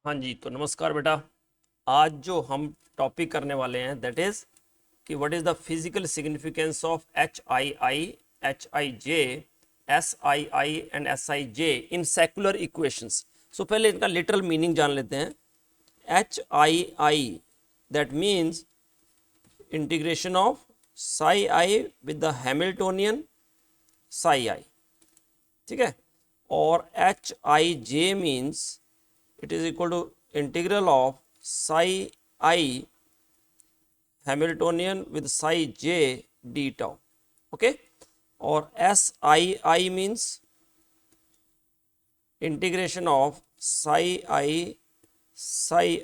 हाँ जी, तो नमस्कार बेटा। आज जो हम टॉपिक करने वाले हैं दैट इज कि what is the physical significance of HII, HIJ, SII and SIJ in secular equations. So पहले इनका लिटरल मीनिंग जान लेते हैं। HII that means integration of psi I with the Hamiltonian psi I, ठीक है। और HIJ means it is equal to integral of psi I Hamiltonian with psi j d tau, okay। और SII means integration of psi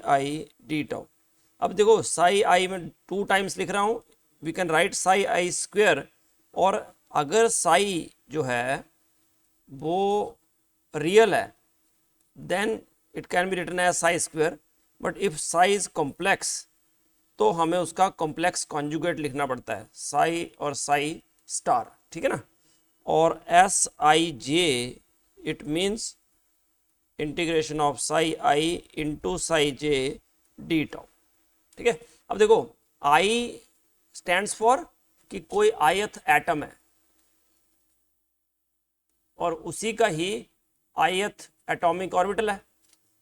I d tau। अब देखो psi I में 2 times लिख रहा हूँ, we can write psi I square. और अगर psi जो है वो रियल है then it can be written as psi square, but if psi is complex तो हमें उसका कॉम्प्लेक्स कॉन्जुगेट लिखना पड़ता है, साई और साई स्टार, ठीक है ना। और SIJ it means integration of Sai I into Sai J D tau, ठीक है। अब देखो I स्टैंड्स फॉर कि कोई आयत एटम है और उसी का ही आयत एटॉमिक ऑर्बिटल है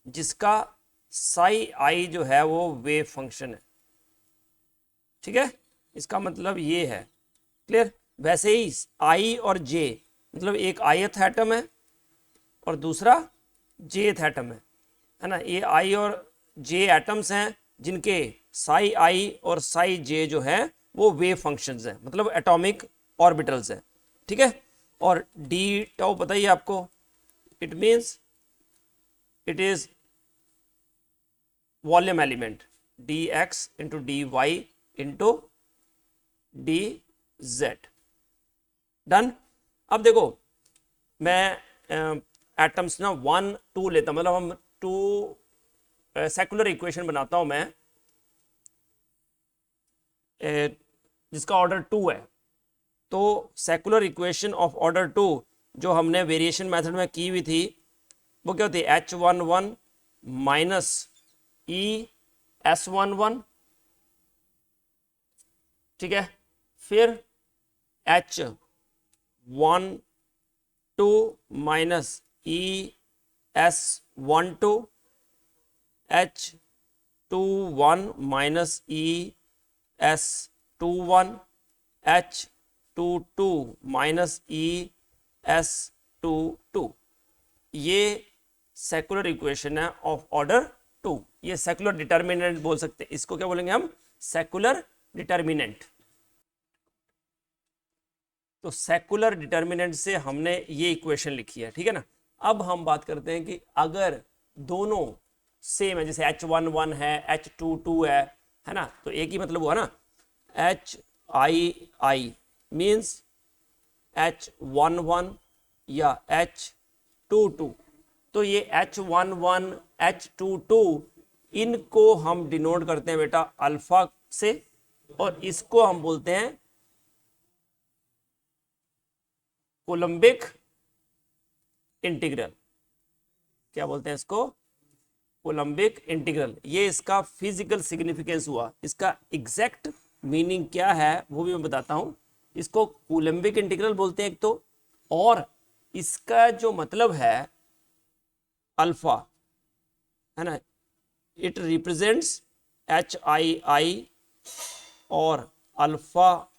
जिसका साई आई जो है वो वेव फंक्शन है, ठीक है। इसका मतलब ये है, क्लियर। वैसे ही आई और जे मतलब एक आयत एटम है और दूसरा जेथ एटम है ना। ये आई और जे एटम्स हैं जिनके साई आई और साई जे जो है वो वेव फंक्शंस हैं, मतलब एटॉमिक ऑर्बिटल्स हैं, ठीक है। और डी टाउ पता ही आपको, it means it is volume element dx into dy into dz, done. अब देखो मैं एटम्स ना 1 2 लेता, मतलब हम 2 सेकुलर इक्वेशन बनाता हूं मैं जिसका ऑर्डर 2 है। तो सेकुलर इक्वेशन ऑफ ऑर्डर 2 जो हमने वेरिएशन मेथड में की हुई थी वो क्या होती है, H11 माइनस ES11, ठीक है। फिर H12 minus ES12, H21 minus ES21, H22 minus ES22। ये सेकुलर इक्वेशन है ऑफ ऑर्डर 2। ये सेकुलर डिटर्मिनेंट बोल सकते हैं, इसको क्या बोलेंगे हम, सेकुलर डिटर्मिनेंट। तो सेकुलर डिटर्मिनेंट से हमने ये इक्वेशन लिखी है, ठीक है ना। अब हम बात करते हैं कि अगर दोनों सेम है, जैसे H11 है H22 है ना, तो एक ही मतलब हुआ ना। HII मीन्स H11 या H22। तो ये H11 H22 इनको हम डिनोट करते हैं बेटा अल्फा से, और इसको हम बोलते हैं कोलंबिक इंटीग्रल। क्या बोलते हैं इसको, कोलंबिक इंटीग्रल। ये इसका फिजिकल सिग्निफिकेंस हुआ। इसका एग्जैक्ट मीनिंग क्या है वो भी मैं बताता हूं। इसको कोलंबिक इंटीग्रल बोलते हैं एक तो, और इसका जो मतलब है अल्फा, है ना, इट रिप्रेजेंट्स HII और अल्फा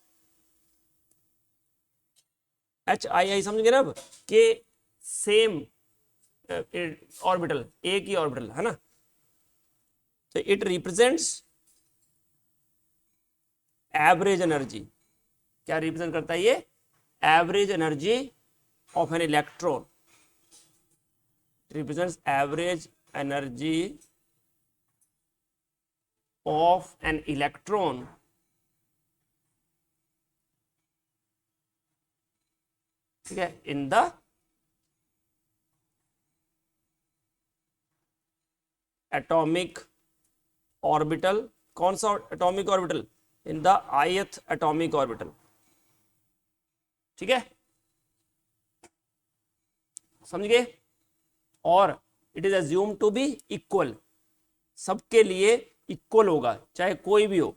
HII समझ गए ना अब, के सेम ऑर्बिटल, एक ही ऑर्बिटल है ना। तो इट रिप्रेजेंट्स एवरेज एनर्जी। क्या रिप्रेजेंट करता है ये, average energy of an electron, represents average energy of an electron ठीक है इन द एटॉमिक ऑर्बिटल। कौन सा atomic orbital, in the ith atomic orbital, ठीक है, समझ गए। और it is assume to be equal, सबके लिए इक्वल होगा, चाहे कोई भी हो,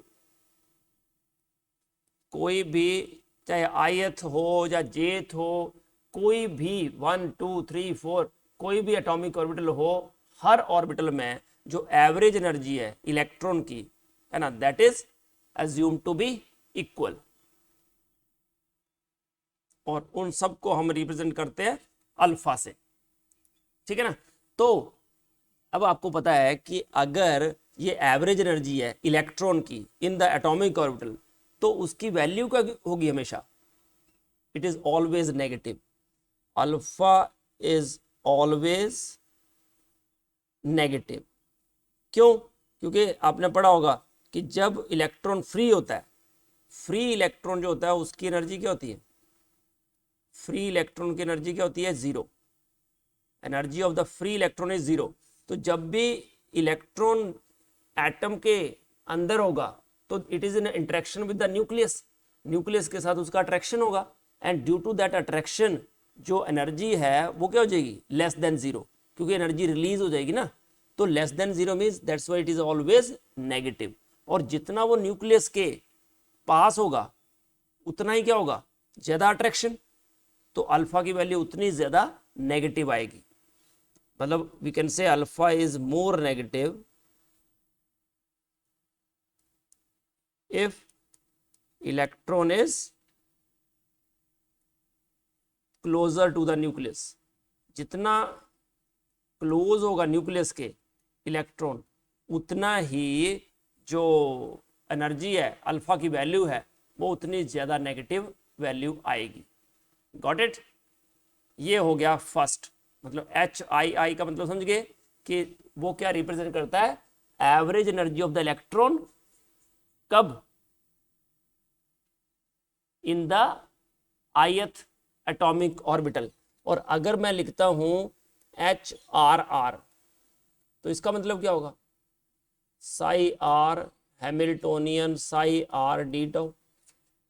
कोई भी, चाहे आईएथ हो या जेथ हो, कोई भी 1 2 3 4 कोई भी एटॉमिक ऑर्बिटल हो, हर ऑर्बिटल में जो एवरेज एनर्जी है इलेक्ट्रॉन की, है ना, that is assume to be equal. और उन सब को हम रिप्रेजेंट करते हैं अल्फा से, ठीक है ना। तो अब आपको पता है कि अगर ये एवरेज एनर्जी है इलेक्ट्रॉन की इन द एटॉमिक ऑर्बिटल, तो उसकी वैल्यू क्या होगी हमेशा, it is always negative. Alpha is always negative. क्यों? क्योंकि आपने पढ़ा होगा कि जब इलेक्ट्रॉन फ्री होता है, फ्री इलेक्ट्रॉन जो होता है उसकी एनर्जी क्या होती है, फ्री इलेक्ट्रॉन की एनर्जी क्या होती है, zero. Energy of the free electron is zero. तो जब भी इलेक्ट्रॉन एटम के अंदर होगा तो it is in interaction with the nucleus, nucleus के साथ उसका अट्रैक्शन होगा, and due to that attraction जो एनर्जी है वो क्या हो जाएगी, लेस देन जीरो, क्योंकि एनर्जी रिलीज हो जाएगी ना। तो less than zero means that's why it is always negative. और जितना वो न्यूक्लियस के पास होगा उतना ही क्या होगा, ज्यादा अट्रैक्शन, तो अल्फा की वैल्यू उतनी ज्यादा नेगेटिव आएगी। मतलब we can say alpha is more negative if electron is closer to the nucleus। जितना क्लोज होगा न्यूक्लियस के इलेक्ट्रॉन, उतना ही जो एनर्जी है अल्फा की वैल्यू है वो उतनी ज्यादा नेगेटिव वैल्यू आएगी। Got it? ये हो गया फर्स्ट, मतलब HII का मतलब समझ गए कि वो क्या रिप्रेजेंट करता है, average energy of the electron कब, in the ith atomic orbital. और अगर मैं लिखता हूं HRR तो इसका मतलब क्या होगा, psi R Hamiltonian psi R D tau,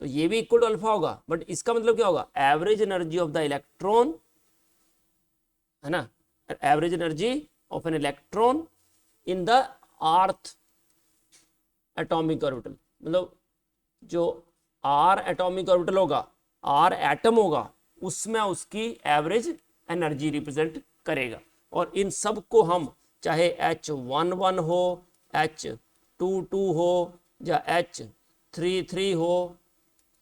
तो ये भी इक्वल टू अल्फा होगा, बट इसका मतलब क्या होगा, average energy of the electron, है ना, average energy of an electron in the earth atomic orbital. मतलब जो आर एटॉमिक ऑर्बिटल होगा, आर एटम होगा, उसमें उसकी एवरेज एनर्जी रिप्रेजेंट करेगा। और इन सब को हम चाहे H11 हो, H22 हो या H33 हो,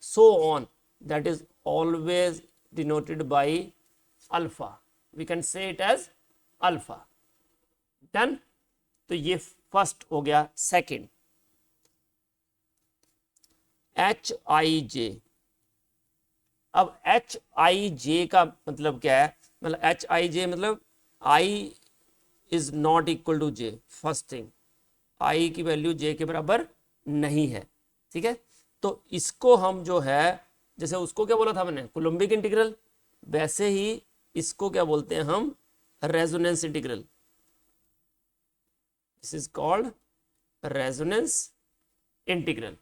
so on, that is always denoted by alpha, we can say it as alpha। Done? तो ये फर्स्ट हो गया। Second HIJ। अब HIJ का मतलब क्या है, मतलब HIJ मतलब I is not equal to J। First thing, I की वैल्यू J के बराबर नहीं है, ठीक है। तो इसको हम जो है, जैसे उसको क्या बोला था मैंने, कोलम्बिक इंटीग्रल, वैसे ही इसको क्या बोलते हैं हम, resonance integral. This is called resonance integral,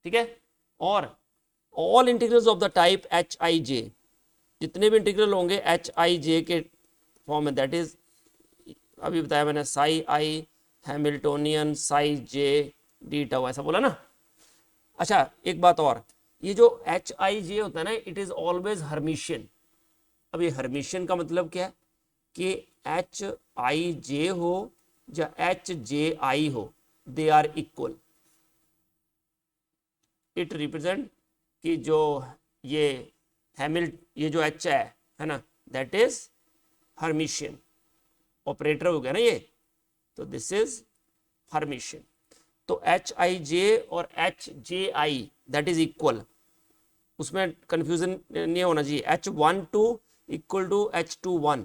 ठीक है। और all integrals of the type HIJ, जितने भी इंटीग्रल होंगे HIJ के फॉर्म में, दैट इज अभी बताया मैंने, साई आई हैमिल्टोनियन साई जे डी टाउ, ऐसा बोला ना। अच्छा एक बात और, ये जो HIJ होता है ना, इट इज ऑलवेज हर्मिशियन। अब ये हर्मिशियन का मतलब क्या है कि HIJ हो या HJI हो, they are equal. It represent कि जो ये ये जो H है ना, दैट इज हर्मिशियन ऑपरेटर हो गया ना ये, तो दिस इज हर्मिशियन। तो HIJ और HJI दैट इज इक्वल, उसमें कंफ्यूजन नहीं होना चाहिए। H12 इक्वल टू H21,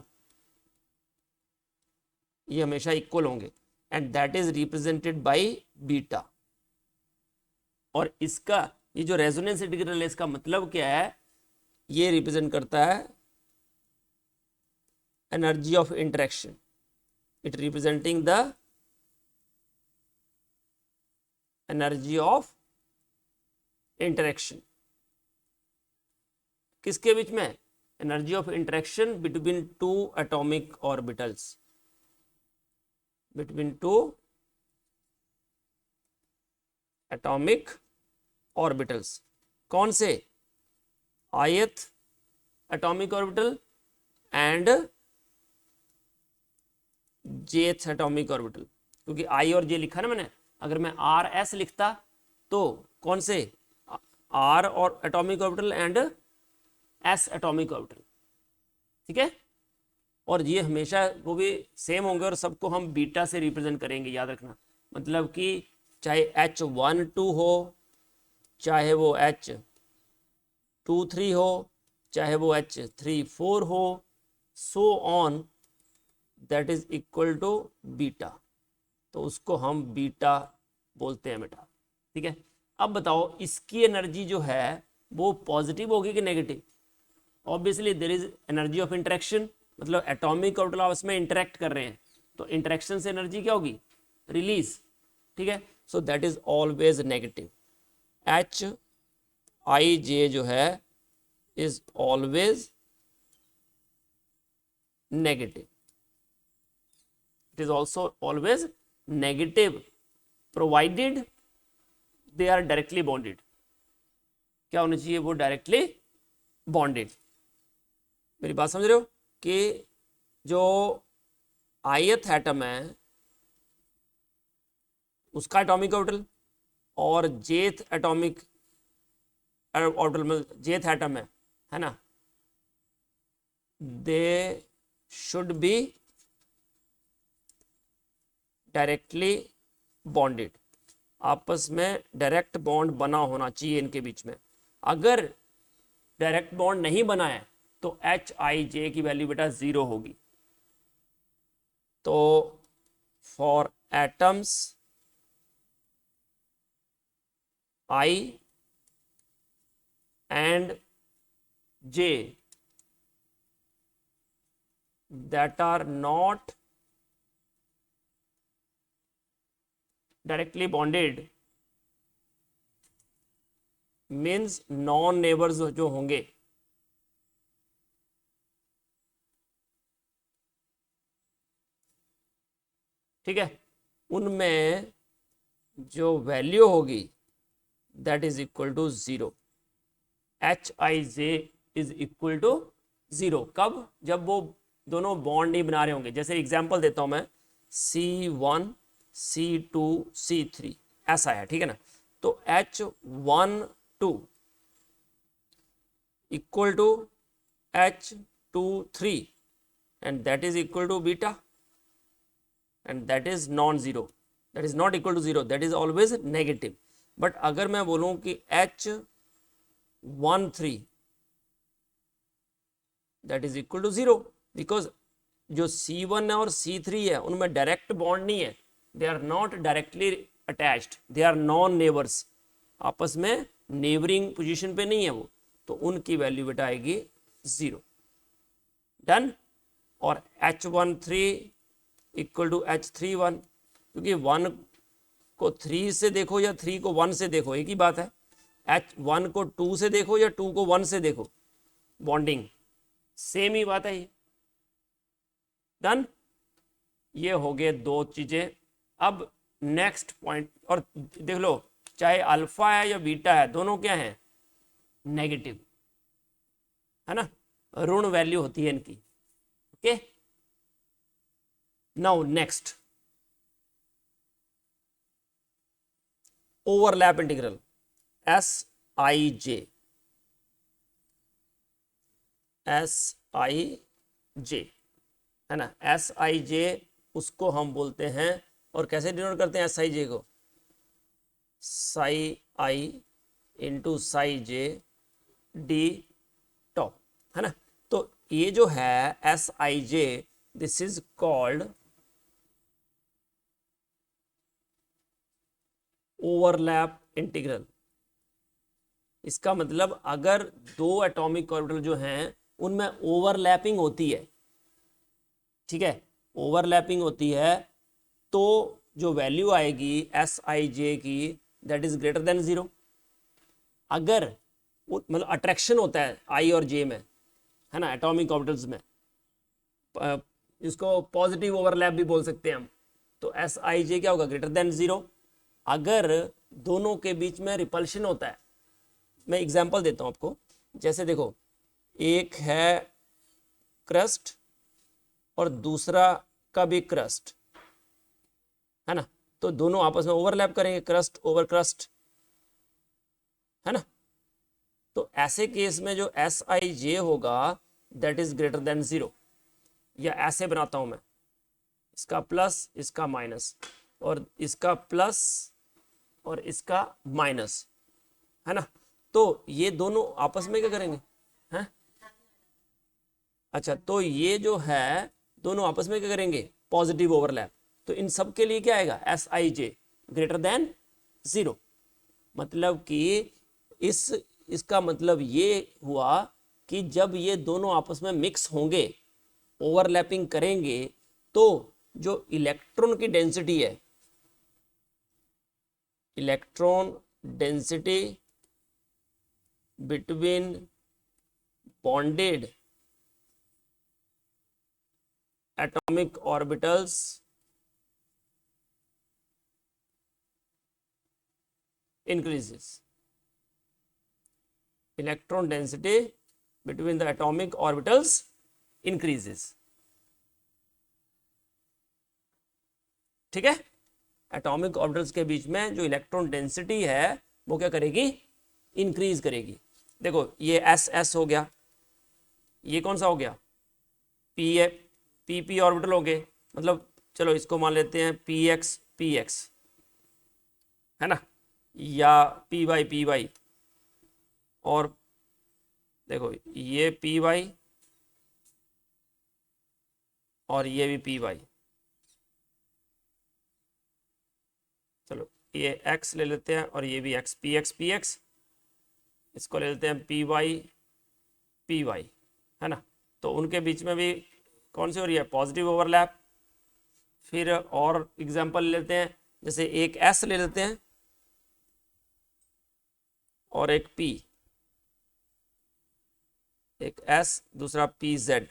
ये हमेशा इक्वल होंगे, and that is represented by beta. और इसका ये जो रेजोनेंस इंटीग्रल है, इसका मतलब क्या है, ये रिप्रेजेंट करता है energy of interaction. It representing the energy of interaction, किसके बीच में, energy of interaction between two atomic orbitals, between two atomic orbitals. कौन से? ith atomic orbital and jth atomic orbital, क्योंकि I और J लिखा ना मैंने। अगर मैं RS लिखता तो कौन से? R और atomic orbital and S atomic orbital, ठीक है। और ये हमेशा वो भी सेम होंगे और सबको हम बीटा से रिप्रेजेंट करेंगे, याद रखना। मतलब कि चाहे H12 हो, चाहे वो H23 हो, चाहे वो H34 हो, so on, that is equal to beta. तो उसको हम बीटा बोलते हैं बेटा, ठीक है। अब बताओ इसकी एनर्जी जो है वो पॉजिटिव होगी कि negative? Obviously there is energy of interaction, मतलब एटॉमिक ऑर्बिटल आपस में इंटरेक्ट कर रहे हैं, तो इंटरेक्शन से एनर्जी क्या होगी? रिलीज, ठीक है। So that is always negative. Hij जो है is always negative, it is also always negative provided they are directly bonded। क्या होना चाहिए? वो डायरेक्टली बॉन्डेड। मेरी बात समझ रहे हो कि जो ith एटम है उसका एटॉमिक ऑर्बिटल और jth एटॉमिक ऑर्बिटल में jth एटम है ना, they should be directly bonded. आपस में डायरेक्ट बॉन्ड बना होना चाहिए इनके बीच में। अगर डायरेक्ट बॉन्ड नहीं बना है तो Hij की वैल्यू बेटा 0 होगी। तो for atoms I and J that are not directly bonded means non neighbours जो होंगे, ठीक है, उनमें जो वैल्यू होगी that is equal to 0। Hij is equal to 0 कब? जब वो दोनों बॉन्ड नहीं बना रहे होंगे। जैसे एग्जांपल देता हूं मैं, C1 C2 C3 ऐसा है, ठीक है ना। तो H12 equal to H23 and that is equal to beta and that is non zero, that is not equal to 0, that is always negative. But अगर मैं बोलूं कि H13 that is equal to 0, because जो C1 है और C3 है उनमें direct bond नहीं है, they are not directly attached, they are non neighbours, आपस में नेबरिंग पोजीशन पे नहीं है वो, तो उनकी वैल्यू बेटा आएगी 0। डन। और H13 इक्वल टू H31, क्योंकि 1 को 3 से देखो या 3 को 1 से देखो एक ही बात है। H1 को 2 से देखो या 2 को 1 से देखो, बॉन्डिंग सेम ही बात है ये। डन। ये हो गए दो चीजें। अब नेक्स्ट पॉइंट, और देख लो चाहे अल्फा है या बीटा है दोनों क्या है? नेगेटिव, है ना, ऋण वैल्यू होती है इनकी। Okay, now next overlap integral Sij, है ना। Sij उसको हम बोलते हैं, और कैसे डिनोट करते हैं Sij को? साई आई इंटू साई जे डी टॉप, है ना। तो ये जो है Sij, this is called overlap integral. इसका मतलब अगर दो एटॉमिक ऑर्बिटल जो हैं उनमें ओवरलैपिंग होती है, ठीक है, ओवरलैपिंग होती है, तो जो वैल्यू आएगी Sij की दैट इज ग्रेटर देन 0। अगर मतलब अट्रैक्शन होता है I और J में, है ना, एटॉमिक ऑर्बिटल्स में, इसको पॉजिटिव ओवरलैप भी बोल सकते हैं हम, तो Sij क्या होगा? Greater than 0। अगर दोनों के बीच में रिपल्शन होता है, मैं एग्जांपल देता हूं आपको, जैसे देखो एक है क्रस्ट और दूसरा का भी क्रस्ट है ना, तो दोनों आपस में ओवरलैप करेंगे, क्रस्ट ओवर क्रस्ट, है ना। तो ऐसे केस में जो एस आई जे होगा दैट इज ग्रेटर देन 0, या ऐसे बनाता हूं मैं, इसका प्लस इसका माइनस और इसका प्लस और इसका माइनस, है ना। तो ये दोनों आपस में क्या करेंगे, हैं? अच्छा, तो ये जो है दोनों आपस में क्या करेंगे, पॉजिटिव ओवरलैप। तो इन सब के लिए क्या आएगा, S I J greater then 0। मतलब कि इसका मतलब ये हुआ कि जब ये दोनों आपस में मिक्स होंगे, ओवरलैपिंग करेंगे, तो जो इलेक्ट्रॉन की डेंसिटी है, electron density between bonded atomic orbitals increases. Electron density between the atomic orbitals increases. ठीक है, एटॉमिक ऑर्बिटल्स के बीच में जो इलेक्ट्रॉन डेंसिटी है वो क्या करेगी, इंक्रीज करेगी। देखो ये एस एस हो गया, ये कौन सा हो गया, पी है, पी पी ऑर्बिटल हो गए, मतलब चलो इसको मान लेते हैं पी एक्स, है ना, या पी वाई, और देखो ये पी वाई और ये भी पी वाई, चलो ये एक्स ले लेते हैं और ये भी एक्स, पी एक्स, इसको ले लेते हैं पी वाई, है ना। तो उनके बीच में भी कौन सी हो रही है, पॉजिटिव ओवरलैप। फिर और एग्जांपल लेते हैं, जैसे एक एस ले लेते हैं और एक पी, एक एस दूसरा पी जेड,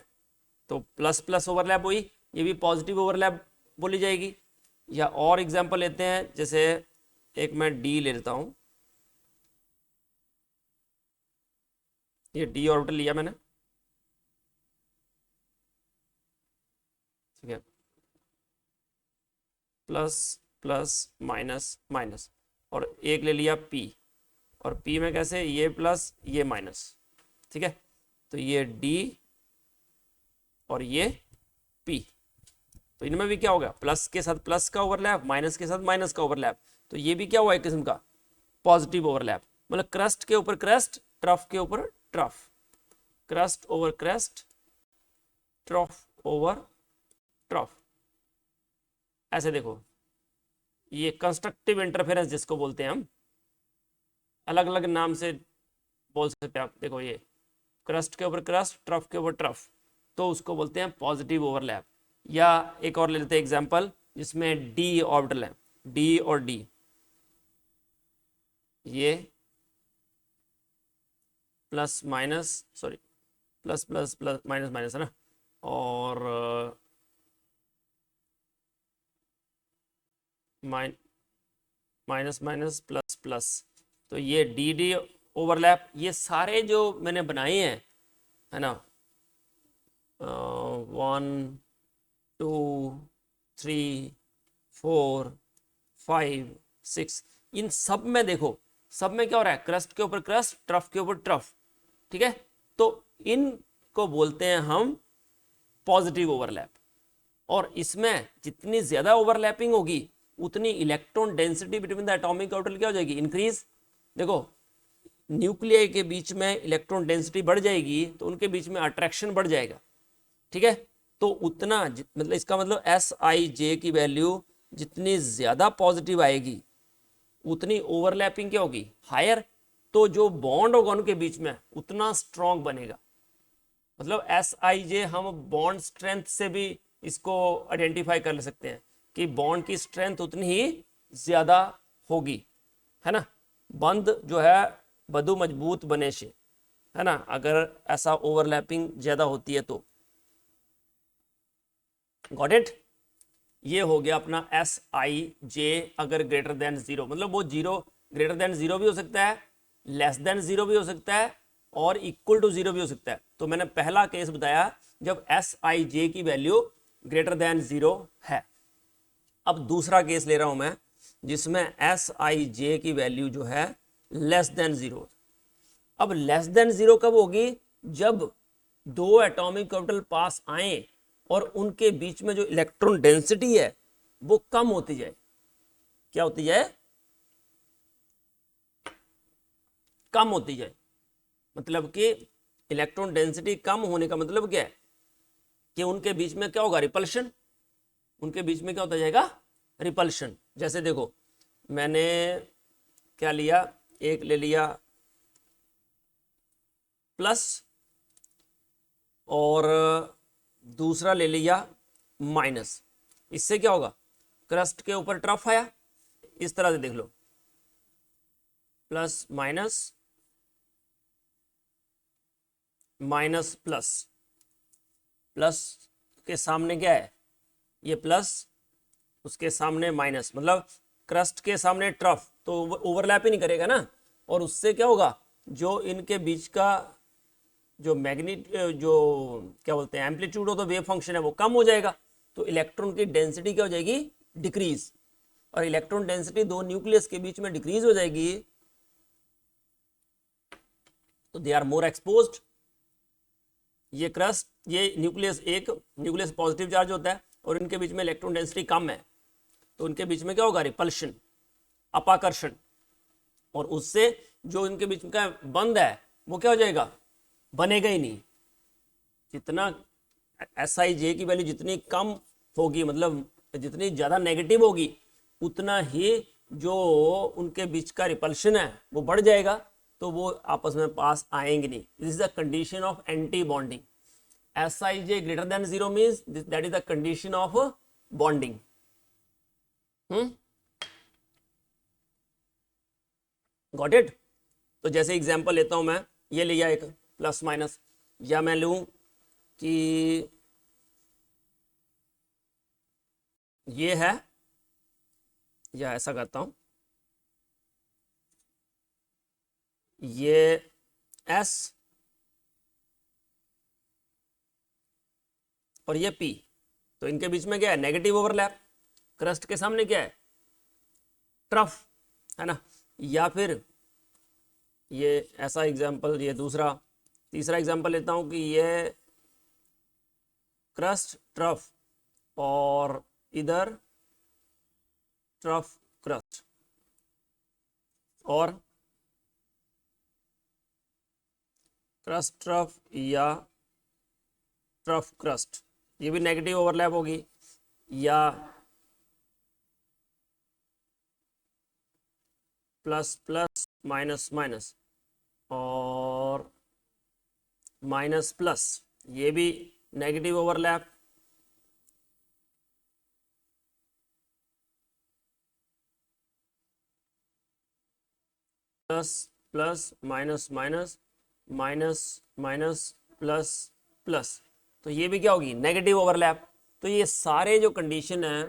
तो प्लस प्लस ओवरलैप हुई, ये भी पॉजिटिव ओवरलैप बोली जाएगी। या और एग्जांपल लेते हैं, जैसे एक मैं डी ले लेता हूं, ये डी ऑर्बिटल लिया मैंने, ठीक है, प्लस प्लस माइनस माइनस, और एक ले लिया पी, और पी में कैसे, ये प्लस ये माइनस, ठीक है। तो ये डी और ये पी, तो इनमें भी क्या होगा, प्लस के साथ प्लस का ओवरलैप, माइनस के साथ माइनस का ओवरलैप, तो ये भी क्या हुआ एक किस्म का पॉजिटिव ओवरलैप। मतलब क्रस्ट के ऊपर क्रस्ट, ट्रफ के ऊपर trough, crust over crust, trough over trough. ऐसे देखो, ये कंस्ट्रक्टिव इंटरफेरेंस जिसको बोलते हैं हम, अलग अलग नाम से बोल सकते हैं आप। देखो ये क्रस्ट के ऊपर क्रस्ट, ट्रफ के ऊपर ट्रफ, तो उसको बोलते हैं पॉजिटिव ओवरलैप। या एक और ले लेते हैं एग्जांपल, जिसमें डी ऑर्बिटल है, डी और डी, ये plus minus, sorry plus plus plus minus minus, है ना, और माइनस माइनस प्लस प्लस, तो ये डी डी ओवरलैप। ये सारे जो मैंने बनाए हैं, है ना, 1 2 3 4 5 6, इन सब में देखो, सब में क्या हो रहा है, क्रस्ट के ऊपर क्रस्ट, ट्रफ के ऊपर ट्रफ, ठीक है। तो इनको बोलते हैं हम पॉजिटिव ओवरलैप। और इसमें जितनी ज्यादा ओवरलैपिंग होगी उतनी electron density between the atomic orbital क्या हो जाएगी, इंक्रीज। देखो न्यूक्लियाई के बीच में इलेक्ट्रॉन डेंसिटी बढ़ जाएगी तो उनके बीच में अट्रैक्शन बढ़ जाएगा, ठीक है। तो उतना मतलब इसका मतलब एस आई जे की वैल्यू जितनी ज्यादा पॉजिटिव आएगी उतनी ओवरलैपिंग क्या होगी, हायर। तो जो बॉन्ड होगा उनके बीच में उतना स्ट्रॉन्ग बनेगा। मतलब एस आई जे हम बॉन्ड स्ट्रेंथ से भी इसको आइडेंटिफाई कर सकते हैं कि बॉन्ड की स्ट्रेंथ उतनी ही ज्यादा होगी, है ना। बंद जो है बदू मजबूत बने से, है ना, अगर ऐसा ओवरलैपिंग ज्यादा होती है तो। Got it. ये हो गया अपना एस आई जे अगर ग्रेटर देन जीरो, मतलब वो जीरो ग्रेटर देन जीरो भी हो सकता है, लेस देन जीरो भी हो सकता है और इक्वल टू जीरो भी हो सकता है। तो मैंने पहला केस बताया जब एस आई जे की वैल्यू ग्रेटर देन जीरो है। अब दूसरा केस ले रहा हूं मैं जिसमें एस आई जे की वैल्यू जो है लेस देन जीरो। अब लेस देन जीरो कब होगी? जब दो एटॉमिक ऑर्बिटल पास आए और उनके बीच में जो इलेक्ट्रॉन डेंसिटी है वो कम होती जाए। क्या होती जाए? कम होती जाए। मतलब कि इलेक्ट्रॉन डेंसिटी कम होने का मतलब क्या है कि उनके बीच में क्या होगा? रिपल्शन। उनके बीच में क्या होता जाएगा? रिपल्शन। जैसे देखो मैंने क्या लिया, एक ले लिया प्लस और दूसरा ले लिया माइनस। इससे क्या होगा? क्रस्ट के ऊपर ट्रफ आया, इस तरह से देख लो, plus minus minus plus, plus के सामने क्या है? ये प्लस, उसके सामने माइनस, मतलब क्रस्ट के सामने ट्रफ, तो ओवरलैप ही नहीं करेगा ना। और उससे क्या होगा? जो इनके बीच का जो जो क्या बोलते हैं एम्पलीट्यूड हो तो वेव फंक्शन है वो कम हो जाएगा। तो इलेक्ट्रॉन की डेंसिटी क्या हो जाएगी? डिक्रीज। और इलेक्ट्रॉन डेंसिटी दो न्यूक्लियस के बीच में डिक्रीज हो जाएगी तो दे आर मोर एक्सपोज्ड। ये क्रस्ट, ये न्यूक्लियस, एक न्यूक्लियस पॉजिटिव चार्ज होता है और इनके बीच में इलेक्ट्रॉन डेंसिटी कम है, तो उनके बीच में क्या होगा? रिपल्शन, अपाकर्षण। और उससे जो इनके बीच का बंध है वो क्या हो जाएगा? बनेगा ही नहीं। जितना एस आई जे की वैल्यू जितनी कम होगी, मतलब जितनी ज़्यादा नेगेटिव होगी, उतना ही जो उनके बीच का रिपल्शन है वो बढ़ जाएगा, तो वो आपस में पास आएंगे नहीं। This is the condition of anti bonding. S I J greater than zero means that is the condition of bonding. Got it? तो जैसे एग्जांपल लेता हूं मैं, ये लिया एक प्लस माइनस, या मैं लूं कि ये है, या ऐसा करता हूं, ये S और ये P, तो इनके बीच में क्या है? Negative overlap. क्रस्ट के सामने क्या है? ट्रफ, है ना। या फिर ये ऐसा एग्जांपल, ये दूसरा, तीसरा एग्जांपल लेता हूं कि ये क्रस्ट ट्रफ और इधर ट्रफ क्रस्ट और क्रस्ट ट्रफ या ट्रफ क्रस्ट, ये भी नेगेटिव ओवरलैप होगी। या प्लस प्लस माइनस माइनस और माइनस प्लस, ये भी negative overlap. Plus plus minus minus minus minus plus plus, तो ये भी क्या होगी? Negative overlap. तो ये सारे जो कंडीशन है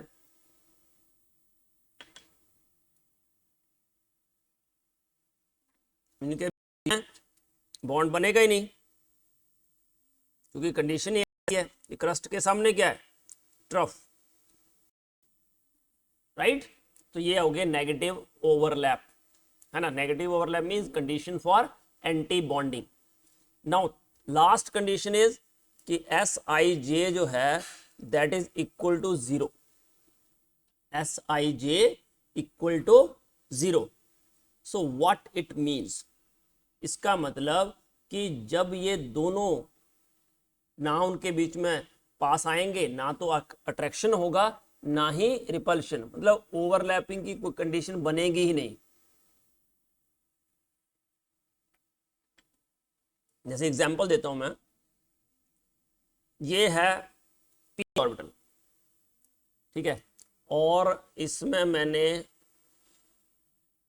इनके बॉन्ड बनेगा ही नहीं, क्योंकि कंडीशन ये है कि क्रस्ट के सामने क्या है? Trough, right. तो ये हो गया नेगेटिव ओवरलैप, है ना। Negative overlap means condition for anti bonding. Now last condition is कि एस आई जे जो है that is equal to zero. S I J equal to zero. So what it means, इसका मतलब कि जब ये दोनों ना उनके बीच में पास आएंगे, ना तो अट्रैक्शन होगा ना ही रिपल्शन, मतलब ओवरलैपिंग की कोई कंडीशन बनेगी ही नहीं। जैसे एग्जांपल देता हूं मैं, ये है पी ऑर्बिटल, ठीक है, और इसमें मैंने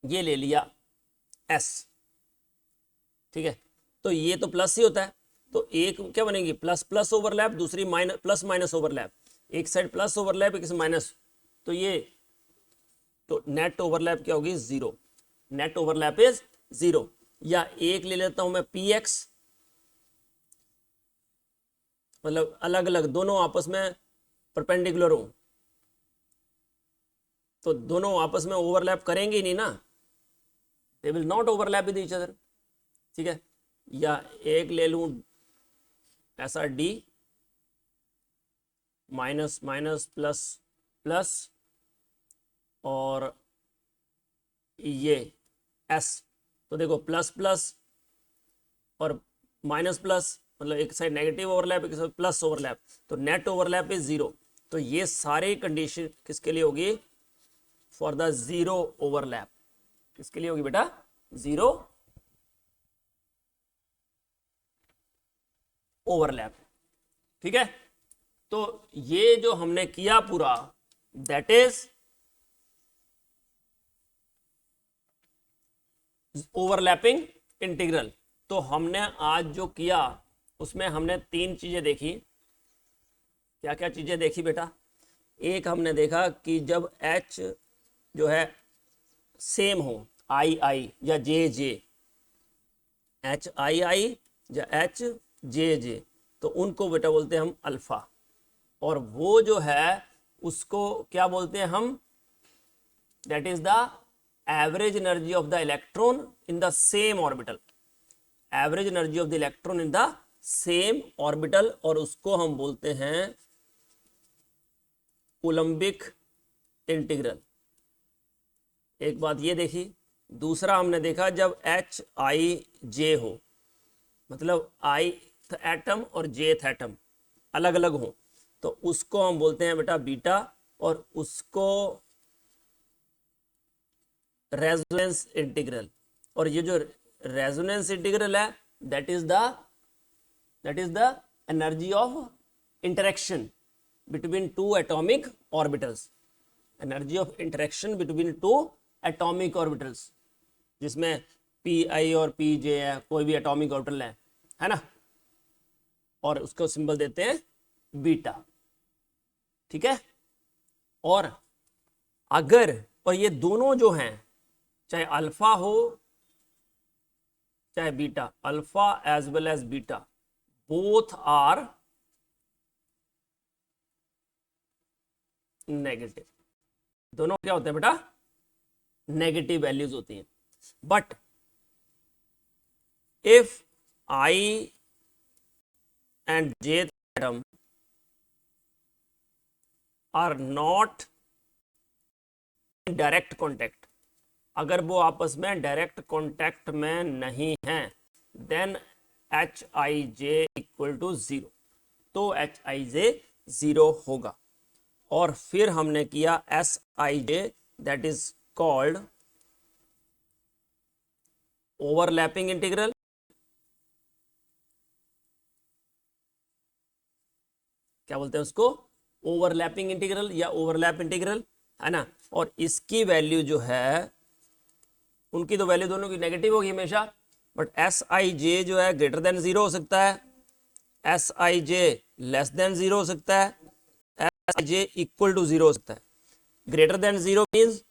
ये ले लिया एस, ठीक है। तो ये तो प्लस ही होता है, तो एक क्या बनेगी? प्लस प्लस ओवरलैप, दूसरी माइनस प्लस माइनस ओवरलैप। एक साइड प्लस ओवरलैप एक साइड माइनस, तो ये तो नेट ओवरलैप क्या होगी, zero, net overlap is zero. या एक ले लेता हूं मैं पी एक्स, मतलब अलग अलग दोनों आपस में परपेंडिकुलर हो, तो दोनों आपस में ओवरलैप करेंगे ही नहीं ना, they will not overlap with each other, ठीक है। या एक ले लूं ऐसा D, minus minus plus plus, और ये एस, तो देखो प्लस प्लस और माइनस प्लस, मतलब एक साइड नेगेटिव ओवरलैप एक साइड प्लस ओवरलैप, तो नेट ओवरलैप इज जीरो। तो ये सारे कंडीशन किसके लिए होगी, फॉर द जीरो ओवरलैप, किसके लिए होगी बेटा, जीरो ओवरलैप, ठीक है। तो ये जो हमने किया पूरा, दैट इज ओवरलैपिंग इंटीग्रल। तो हमने आज जो किया उसमें हमने तीन चीजें देखी। क्या क्या चीजें देखी बेटा, एक हमने देखा कि जब h जो है सेम हो, आई आई या जे जे, एच आई आई या एच जे जे, तो उनको बेटा बोलते हैं हम अल्फा। और वो जो है उसको क्या बोलते हैं हम, that is the average energy of the electron in the same orbital, average energy of the electron in the same orbital, और उसको हम बोलते हैं कूलम्बिक इंटीग्रल। एक बात ये देखी। दूसरा हमने देखा जब एच आई जे हो, मतलब आई एटम और जेथ एटम अलग अलग हो, तो उसको हम बोलते हैं बेटा बीटा, और उसको रेजोनेंस इंटीग्रल। और ये जो रेजोनेंस इंटीग्रल है that is the energy of interaction between two atomic orbitals, energy of interaction between two atomic orbitals, जिसमें पी आई और पी जे है, कोई भी एटॉमिक ऑर्बिटल है ना, और उसको सिंबल देते हैं बीटा, ठीक है। और अगर, और ये दोनों जो हैं, चाहे अल्फा हो चाहे beta, alpha as well as beta, both are negative, दोनों क्या होते हैं बेटा, नेगेटिव वैल्यूज होती हैं। But if I and J atom are not in direct contact, अगर वो आपस में डायरेक्ट कॉन्टैक्ट में नहीं है, then H I J equal to zero, तो एच आई जे जीरो होगा। और फिर हमने किया S I J, that is called overlapping integral, क्या बोलते हैं उसको, ओवरलैपिंग इंटीग्रल या ओवरलैप इंटीग्रल, है ना। और इसकी वैल्यू जो है, उनकी तो वैल्यू दोनों की नेगेटिव होगी हमेशा, बट एस आई जे जो है ग्रेटर देन जीरो हो सकता है, S I J less than zero हो सकता है, S I J equal to zero हो सकता है। Greater than zero means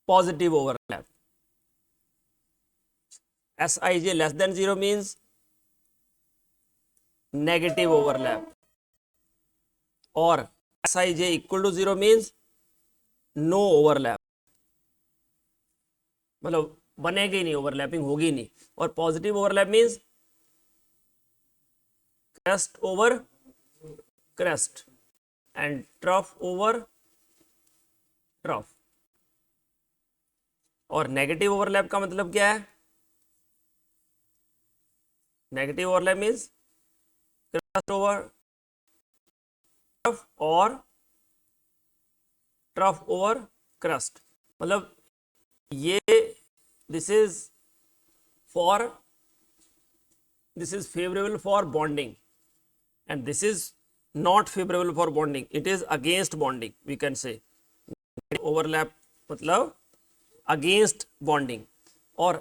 positive overlap, S I J less than zero means negative overlap, और S I J equal to zero means no overlap, मतलब बनेगी नहीं, ओवरलैपिंग होगी नहीं। और positive overlap means crest over crest and trough over trough. और negative overlap का मतलब क्या है, negative overlap means crest over trough और ट्रफ ओवर क्रस्ट, मतलब ये this is favourable for bonding and this is not favorable for bonding, it is against bonding, we can say overlap मतलब against bonding। और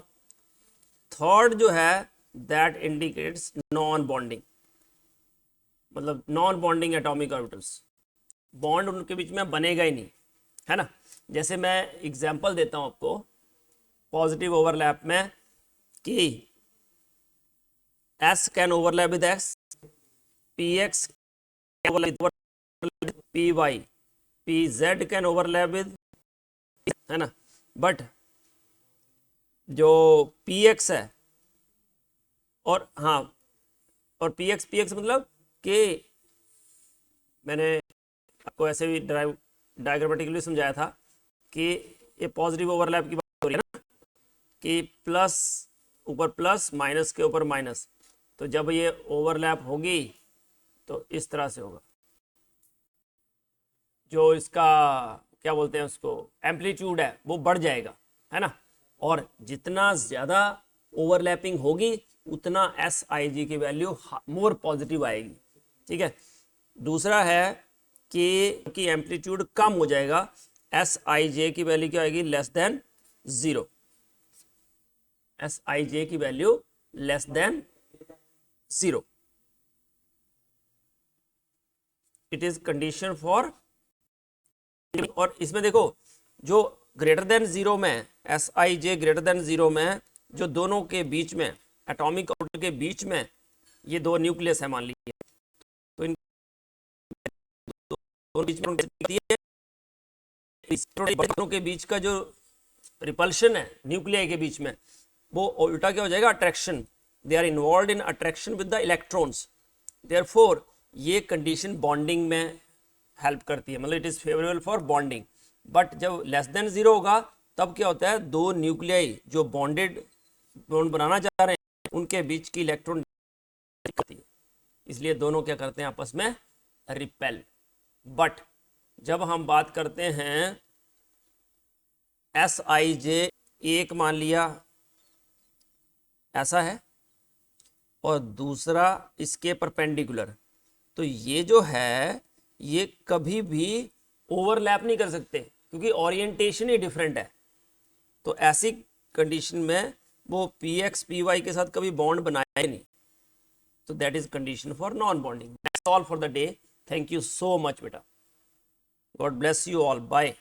third जो है that indicates non bonding, मतलब non bonding atomic orbitals, bond उनके बीच में बनेगा ही नहीं, है ना। जैसे मैं एग्जांपल देता हूं आपको पॉजिटिव ओवरलैप में कि S can overlap with X, Px P Y, P Z can overlap with, है ना, बट जो पी एक्स है और हाँ और पी एक्स मतलब कि मैंने आपको ऐसे भी डायग्रामेटिकली समझाया था कि ये पॉजिटिव ओवरलैप की बात हो रही है ना, कि प्लस ऊपर प्लस माइनस के ऊपर माइनस, तो जब ये ओवरलैप होगी तो इस तरह से होगा, जो इसका क्या बोलते हैं उसको एम्पलीट्यूड है वो बढ़ जाएगा, है ना। और जितना ज़्यादा ओवरलैपिंग होगी उतना एस आई जी की वैल्यू मोर पॉजिटिव आएगी, ठीक है। दूसरा है कि एम्पलीट्यूड कम हो जाएगा, एस आई जे की वैल्यू क्या आएगी, less than zero, S I J की value less than zero. It is condition for, और इसमें देखो जो ग्रेटर देन जीरो में, S I J greater than zero में, जो दोनों के बीच में एटॉमिक ऑर्बिटल के बीच में ये दो न्यूक्लियस है मान लीजिए, तो इन दोनों बीच में दोनों के बीच का जो रिपल्शन है न्यूक्लियाई के बीच में, वो उल्टा क्या हो जाएगा, attraction, they are involve in attraction with the electrons, therefore ये कंडीशन बॉन्डिंग में हेल्प करती है, मतलब it is favourable for bonding. But जब लेस देन जीरो होगा तब क्या होता है, दो न्यूक्लियाई जो बॉन्डेड बॉन्ड बनाना चाह रहे हैं उनके बीच की इलेक्ट्रॉन करती है, इसलिए दोनों क्या करते हैं आपस में, रिपेल। बट जब हम बात करते हैं एस आई जे, एक मान लिया ऐसा है और दूसरा इसके परपेंडिकुलर, तो ये जो है ये कभी भी ओवरलैप नहीं कर सकते क्योंकि ओरिएंटेशन ही डिफरेंट है। तो ऐसी कंडीशन में वो पी एक्स पी वाई के साथ कभी बॉन्ड बनाया ही नहीं, तो that is condition for non bonding. That's all for the day, thank you so much बेटा, God bless you all, bye.